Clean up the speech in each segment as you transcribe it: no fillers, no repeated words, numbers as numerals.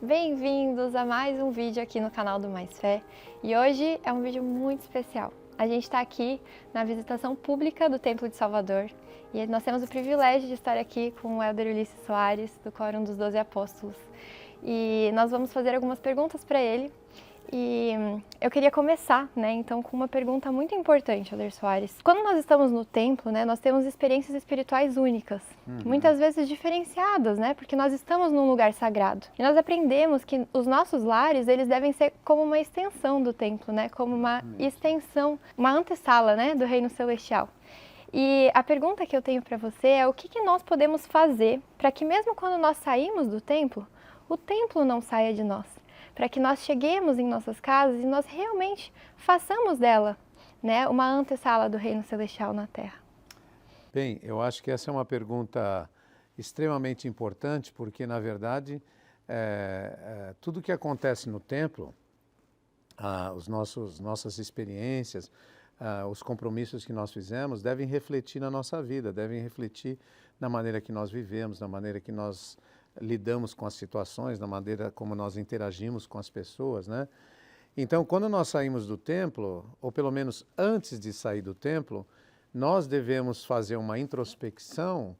Bem-vindos a mais um vídeo aqui no canal do Mais Fé. E hoje é um vídeo muito especial. A gente está aqui na visitação pública do Templo de Salvador e nós temos o privilégio de estar aqui com o Elder Ulisses Soares, do Quórum dos 12 Apóstolos. E nós vamos fazer algumas perguntas para ele. E eu queria começar, então, com uma pergunta muito importante, Elder Soares. Quando nós estamos no templo, nós temos experiências espirituais únicas, muitas vezes diferenciadas, porque nós estamos num lugar sagrado. E nós aprendemos que os nossos lares, eles devem ser como uma extensão do templo, como uma extensão, uma antessala, do reino celestial. E a pergunta que eu tenho para você é o que nós podemos fazer para que mesmo quando nós saímos do templo, o templo não saia de nós? Para que nós cheguemos em nossas casas e nós realmente façamos dela, uma antessala do reino celestial na terra. Bem, eu acho que essa é uma pergunta extremamente importante, porque, na verdade, tudo que acontece no templo, nossas experiências, os compromissos que nós fizemos, devem refletir na nossa vida, devem refletir na maneira que nós vivemos, na maneira que nós lidamos com as situações, na maneira como nós interagimos com as pessoas, Então, quando nós saímos do templo, ou pelo menos antes de sair do templo, nós devemos fazer uma introspecção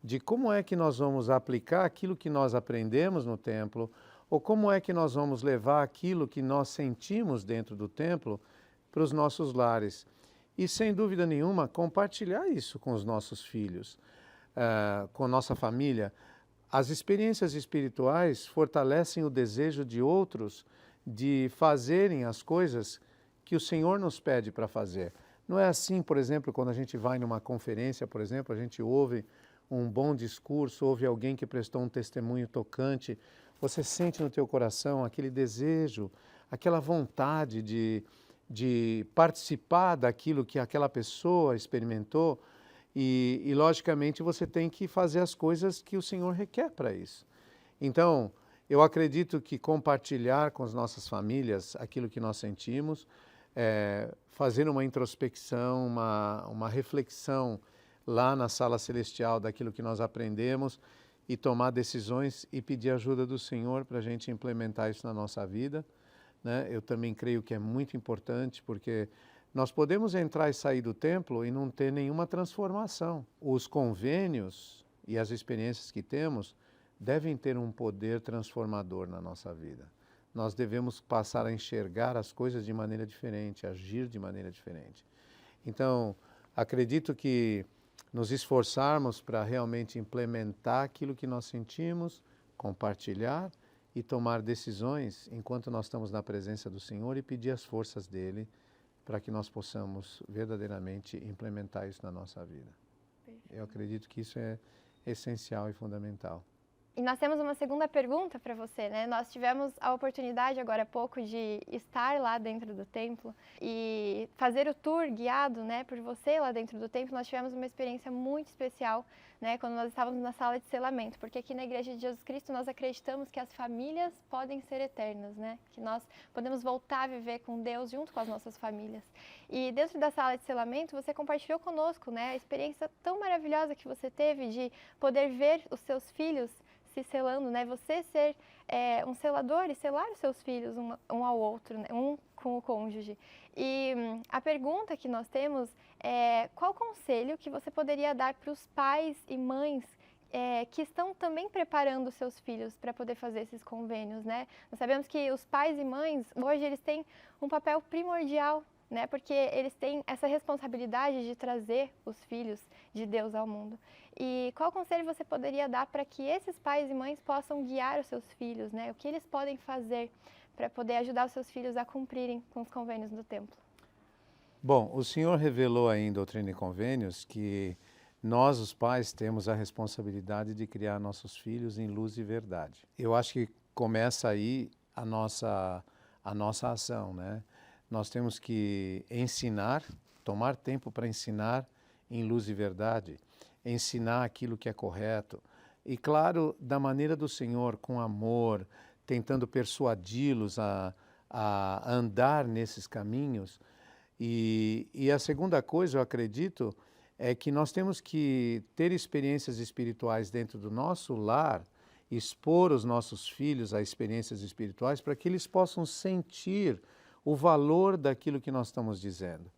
de como é que nós vamos aplicar aquilo que nós aprendemos no templo, ou como é que nós vamos levar aquilo que nós sentimos dentro do templo para os nossos lares. E, sem dúvida nenhuma, compartilhar isso com os nossos filhos, com a nossa família. As experiências espirituais fortalecem o desejo de outros de fazerem as coisas que o Senhor nos pede para fazer. Não é assim, por exemplo, quando a gente vai numa conferência, por exemplo, a gente ouve um bom discurso, ouve alguém que prestou um testemunho tocante, você sente no teu coração aquele desejo, aquela vontade de participar daquilo que aquela pessoa experimentou. E, logicamente, você tem que fazer as coisas que o Senhor requer para isso. Então, eu acredito que compartilhar com as nossas famílias aquilo que nós sentimos, fazer uma introspecção, uma reflexão lá na sala celestial daquilo que nós aprendemos e tomar decisões e pedir ajuda do Senhor para a gente implementar isso na nossa vida, Eu também creio que é muito importante, porque nós podemos entrar e sair do templo e não ter nenhuma transformação. Os convênios e as experiências que temos devem ter um poder transformador na nossa vida. Nós devemos passar a enxergar as coisas de maneira diferente, agir de maneira diferente. Então, acredito que nos esforçarmos para realmente implementar aquilo que nós sentimos, compartilhar e tomar decisões enquanto nós estamos na presença do Senhor e pedir as forças dele para que nós possamos verdadeiramente implementar isso na nossa vida. Eu acredito que isso é essencial e fundamental. E nós temos uma segunda pergunta para você, Nós tivemos a oportunidade agora há pouco de estar lá dentro do templo e fazer o tour guiado, por você lá dentro do templo. Nós tivemos uma experiência muito especial, quando nós estávamos na sala de selamento, porque aqui na Igreja de Jesus Cristo nós acreditamos que as famílias podem ser eternas, Que nós podemos voltar a viver com Deus junto com as nossas famílias. E dentro da sala de selamento você compartilhou conosco, a experiência tão maravilhosa que você teve de poder ver os seus filhos se selando, você ser um selador e selar os seus filhos um ao outro, um com o cônjuge. E a pergunta que nós temos é qual conselho que você poderia dar para os pais e mães que estão também preparando os seus filhos para poder fazer esses convênios, Nós sabemos que os pais e mães, hoje, eles têm um papel primordial, porque eles têm essa responsabilidade de trazer os filhos de Deus ao mundo. E qual conselho você poderia dar para que esses pais e mães possam guiar os seus filhos, O que eles podem fazer para poder ajudar os seus filhos a cumprirem com os convênios do templo? Bom, o Senhor revelou aí em Doutrina e Convênios que nós, os pais, temos a responsabilidade de criar nossos filhos em luz e verdade. Eu acho que começa aí a nossa ação, Nós temos que ensinar, tomar tempo para ensinar em luz e verdade, ensinar aquilo que é correto. E, claro, da maneira do Senhor, com amor, tentando persuadi-los a andar nesses caminhos. E a segunda coisa, eu acredito, é que nós temos que ter experiências espirituais dentro do nosso lar expor os nossos filhos a experiências espirituais para que eles possam sentir o valor daquilo que nós estamos dizendo.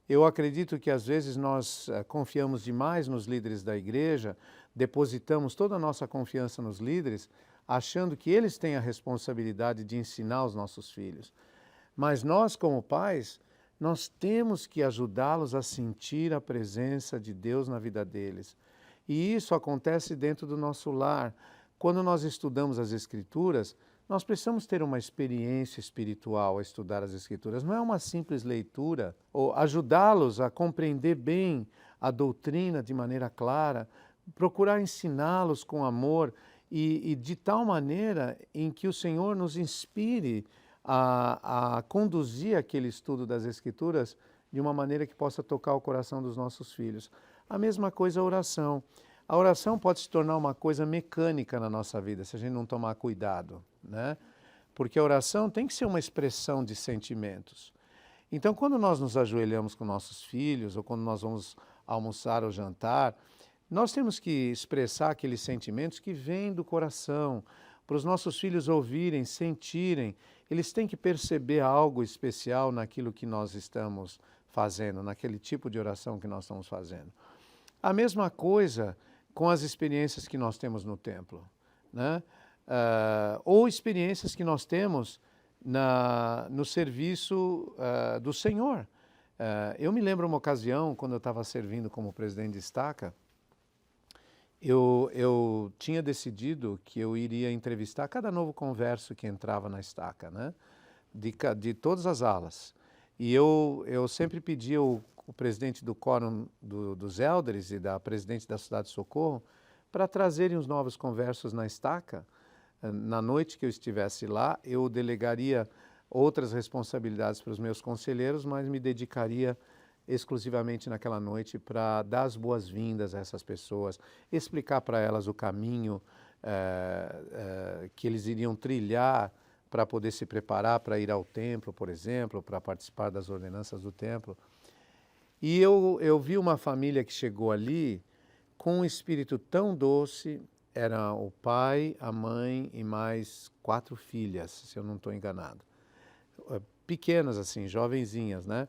Eu acredito que às vezes nós confiamos demais nos líderes da igreja, depositamos toda a nossa confiança nos líderes, achando que eles têm a responsabilidade de ensinar os nossos filhos. Mas nós, como pais, nós temos que ajudá-los a sentir a presença de Deus na vida deles. E isso acontece dentro do nosso lar. Quando nós estudamos as Escrituras, nós precisamos ter uma experiência espiritual a estudar as Escrituras. Não é uma simples leitura, ou ajudá-los a compreender bem a doutrina de maneira clara, procurar ensiná-los com amor e de tal maneira em que o Senhor nos inspire a conduzir aquele estudo das Escrituras de uma maneira que possa tocar o coração dos nossos filhos. A mesma coisa a oração. A oração pode se tornar uma coisa mecânica na nossa vida, se a gente não tomar cuidado, né? Porque a oração tem que ser uma expressão de sentimentos. Então, quando nós nos ajoelhamos com nossos filhos, ou quando nós vamos almoçar ou jantar, nós temos que expressar aqueles sentimentos que vêm do coração, para os nossos filhos ouvirem, sentirem. Eles têm que perceber algo especial naquilo que nós estamos fazendo, naquele tipo de oração que nós estamos fazendo. A mesma coisa com as experiências que nós temos no templo, né? Ou experiências que nós temos no serviço do Senhor. Eu me lembro uma ocasião, quando eu estava servindo como presidente de estaca, eu tinha decidido que eu iria entrevistar cada novo converso que entrava na estaca, né? De todas as alas. E eu sempre pedia o presidente do quórum dos élderes e da presidente da Cidade de Socorro para trazerem os novos conversos na estaca. Na noite que eu estivesse lá, eu delegaria outras responsabilidades para os meus conselheiros, mas me dedicaria exclusivamente naquela noite para dar as boas-vindas a essas pessoas, explicar para elas o caminho que eles iriam trilhar para poder se preparar para ir ao templo, por exemplo, para participar das ordenanças do templo. E eu vi uma família que chegou ali com um espírito tão doce, era o pai, a mãe e mais 4 filhas, se eu não estou enganado. Pequenas assim, jovenzinhas, né?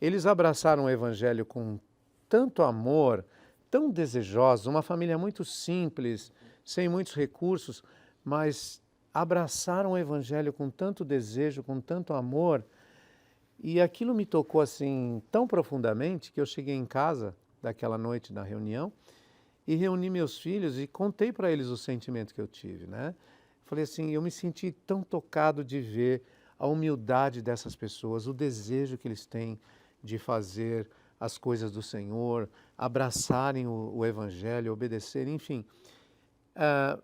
Eles abraçaram o Evangelho com tanto amor, tão desejosos, uma família muito simples, sem muitos recursos, mas abraçaram o Evangelho com tanto desejo, com tanto amor, e aquilo me tocou assim tão profundamente que eu cheguei em casa daquela noite na reunião e reuni meus filhos e contei para eles o sentimento que eu tive, né? Falei assim, eu me senti tão tocado de ver a humildade dessas pessoas, o desejo que eles têm de fazer as coisas do Senhor, abraçarem o Evangelho, obedecerem, enfim.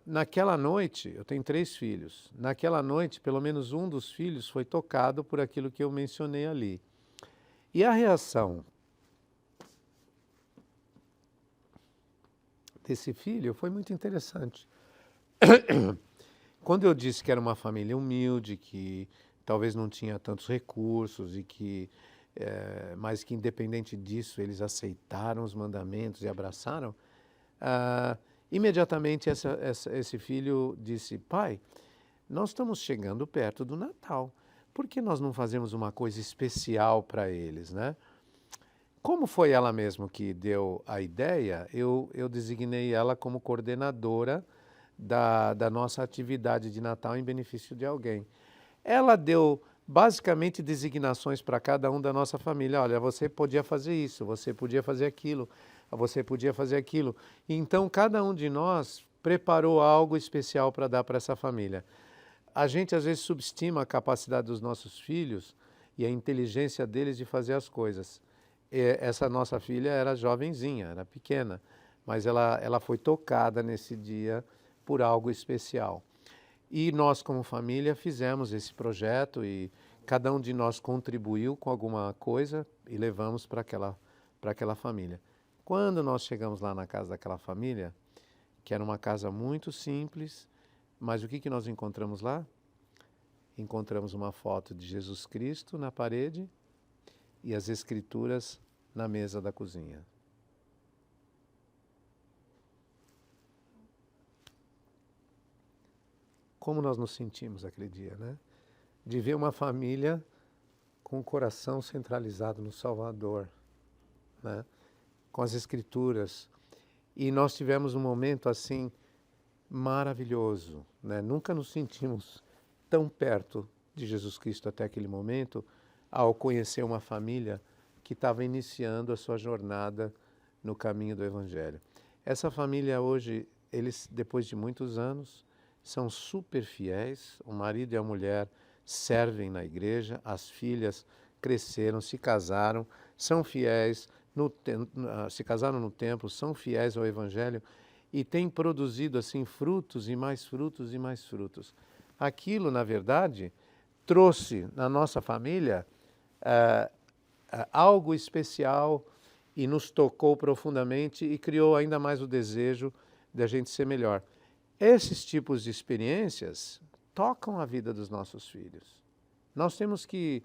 Naquela noite, eu tenho 3 filhos, naquela noite pelo menos um dos filhos foi tocado por aquilo que eu mencionei ali. E a reação desse filho foi muito interessante. Quando eu disse que era uma família humilde, que talvez não tinha tantos recursos, mas que independente disso eles aceitaram os mandamentos e abraçaram, imediatamente esse filho disse, pai, nós estamos chegando perto do Natal, por que nós não fazemos uma coisa especial para eles, né? Como foi ela mesma que deu a ideia, eu designei ela como coordenadora da nossa atividade de Natal em benefício de alguém. Ela deu basicamente designações para cada um da nossa família. Olha, você podia fazer isso, você podia fazer aquilo, você podia fazer aquilo. Então, cada um de nós preparou algo especial para dar para essa família. A gente às vezes subestima a capacidade dos nossos filhos e a inteligência deles de fazer as coisas. Essa nossa filha era jovenzinha, era pequena, mas ela foi tocada nesse dia por algo especial. E nós, como família, fizemos esse projeto e cada um de nós contribuiu com alguma coisa e levamos para aquela família. Quando nós chegamos lá na casa daquela família, que era uma casa muito simples, mas o que nós encontramos lá? Encontramos uma foto de Jesus Cristo na parede e as escrituras na mesa da cozinha. como nós nos sentimos aquele dia, né? De ver uma família com o coração centralizado no Salvador, né? Com as Escrituras. E nós tivemos um momento assim maravilhoso, né? Nunca nos sentimos tão perto de Jesus Cristo até aquele momento, ao conhecer uma família que estava iniciando a sua jornada no caminho do Evangelho. Essa família hoje, eles, depois de muitos anos, são super fiéis. O marido e a mulher servem na igreja, as filhas cresceram, se casaram, são fiéis, se casaram no templo, são fiéis ao Evangelho e têm produzido assim frutos e mais frutos e mais frutos. Aquilo, na verdade, trouxe na nossa família algo especial e nos tocou profundamente e criou ainda mais o desejo de a gente ser melhor. Esses tipos de experiências tocam a vida dos nossos filhos. Nós temos que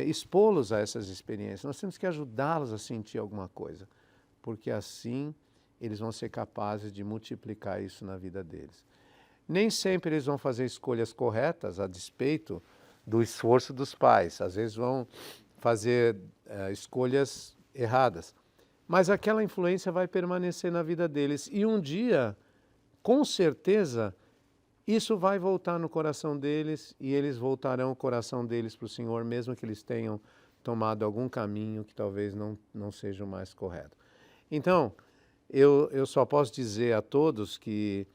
expô-los a essas experiências, nós temos que ajudá-los a sentir alguma coisa, porque assim eles vão ser capazes de multiplicar isso na vida deles. Nem sempre eles vão fazer escolhas corretas a despeito do esforço dos pais, às vezes vão fazer escolhas erradas, mas aquela influência vai permanecer na vida deles e um dia, com certeza, isso vai voltar no coração deles e eles voltarão o coração deles para o Senhor, mesmo que eles tenham tomado algum caminho que talvez não seja o mais correto. Então, eu só posso dizer a todos que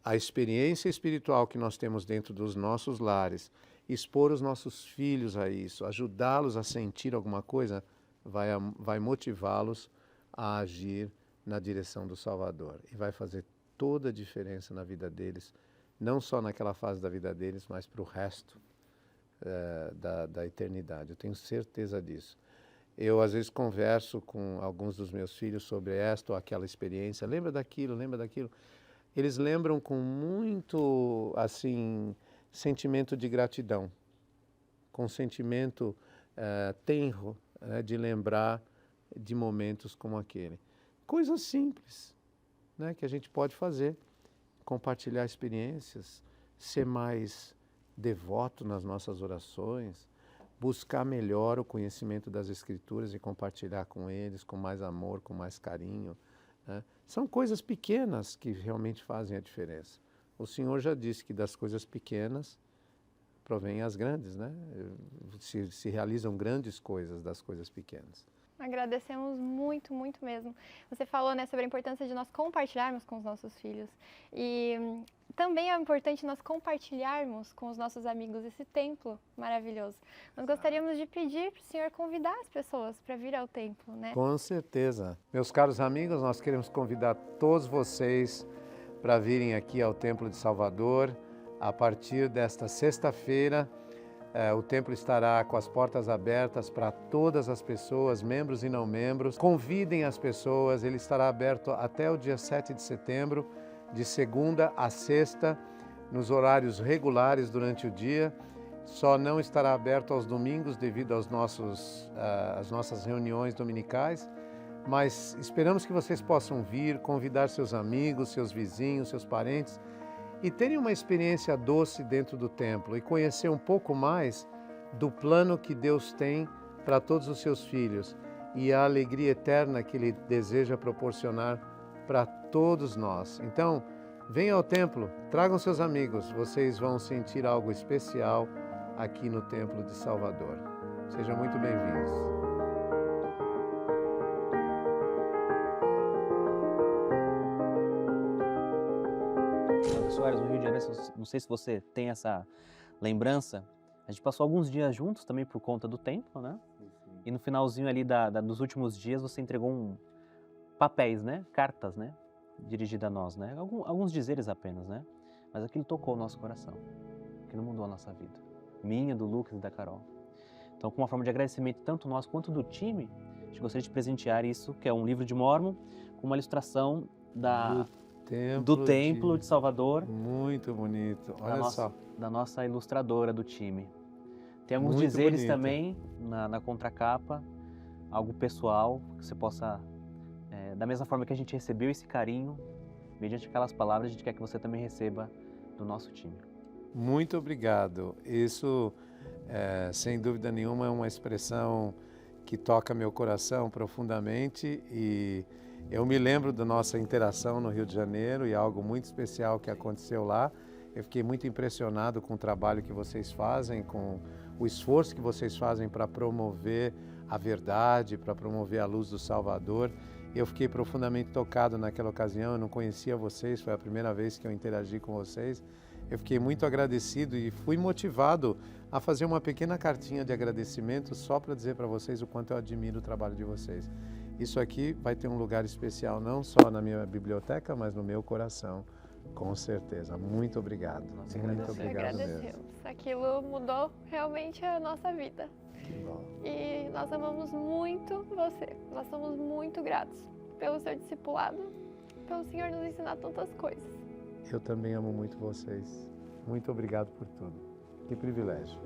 a experiência espiritual que nós temos dentro dos nossos lares, expor os nossos filhos a isso, ajudá-los a sentir alguma coisa, vai motivá-los a agir na direção do Salvador e vai fazer toda a diferença na vida deles, não só naquela fase da vida deles, mas para o resto da eternidade. Eu tenho certeza disso. Eu, às vezes, converso com alguns dos meus filhos sobre esta ou aquela experiência. Lembra daquilo, lembra daquilo? Eles lembram com muito, assim, sentimento de gratidão, com sentimento tenro, de lembrar de momentos como aquele. Coisas simples, né, que a gente pode fazer, compartilhar experiências, ser mais devoto nas nossas orações, buscar melhor o conhecimento das Escrituras e compartilhar com eles com mais amor, com mais carinho, né? São coisas pequenas que realmente fazem a diferença. O Senhor já disse que das coisas pequenas provêm as grandes, né? Se realizam grandes coisas das coisas pequenas. Agradecemos muito, muito mesmo. Você falou, né, sobre a importância de nós compartilharmos com os nossos filhos. E também é importante nós compartilharmos com os nossos amigos esse templo maravilhoso. Nós gostaríamos de pedir para o Senhor convidar as pessoas para vir ao templo, né? Com certeza. Meus caros amigos, nós queremos convidar todos vocês para virem aqui ao Templo de Salvador a partir desta sexta-feira. O templo estará com as portas abertas para todas as pessoas, membros e não membros. Convidem as pessoas, ele estará aberto até o dia 7 de setembro, de segunda a sexta, nos horários regulares durante o dia. Só não estará aberto aos domingos devido às nossas reuniões dominicais, mas esperamos que vocês possam vir, convidar seus amigos, seus vizinhos, seus parentes, e terem uma experiência doce dentro do templo e conhecer um pouco mais do plano que Deus tem para todos os seus filhos e a alegria eterna que Ele deseja proporcionar para todos nós. Então, venham ao templo, tragam seus amigos, vocês vão sentir algo especial aqui no Templo de Salvador. Sejam muito bem-vindos. Soares, no Rio de Janeiro, não sei se você tem essa lembrança, a gente passou alguns dias juntos também por conta do templo, né? Sim. E no finalzinho ali dos últimos dias você entregou papéis, né? Cartas, né? Dirigidas a nós, né? Alguns dizeres apenas, né? Mas aquilo tocou o nosso coração, aquilo mudou a nossa vida, minha, do Lucas e da Carol. Então, com uma forma de agradecimento tanto nosso quanto do time, a gente gostaria de presentear isso, que é um livro de Mórmon, com uma ilustração do Templo de Salvador. Muito bonito, olha só. Da nossa ilustradora do time. Tem alguns Muito dizeres bonito. também na contracapa, algo pessoal, que você possa, da mesma forma que a gente recebeu esse carinho, mediante aquelas palavras, a gente quer que você também receba do nosso time. Muito obrigado. Isso, sem dúvida nenhuma, é uma expressão que toca meu coração profundamente e eu me lembro da nossa interação no Rio de Janeiro e algo muito especial que aconteceu lá. Eu fiquei muito impressionado com o trabalho que vocês fazem, com o esforço que vocês fazem para promover a verdade, para promover a luz do Salvador. Eu fiquei profundamente tocado naquela ocasião, eu não conhecia vocês, foi a primeira vez que eu interagi com vocês. Eu fiquei muito agradecido e fui motivado a fazer uma pequena cartinha de agradecimento só para dizer para vocês o quanto eu admiro o trabalho de vocês. Isso aqui vai ter um lugar especial não só na minha biblioteca, mas no meu coração, com certeza. Muito obrigado. Nós Muito obrigado mesmo. Agradecemos. Aquilo mudou realmente a nossa vida. Que bom. E nós amamos muito você. Nós somos muito gratos pelo seu discipulado, pelo Senhor nos ensinar tantas coisas. Eu também amo muito vocês. Muito obrigado por tudo. Que privilégio.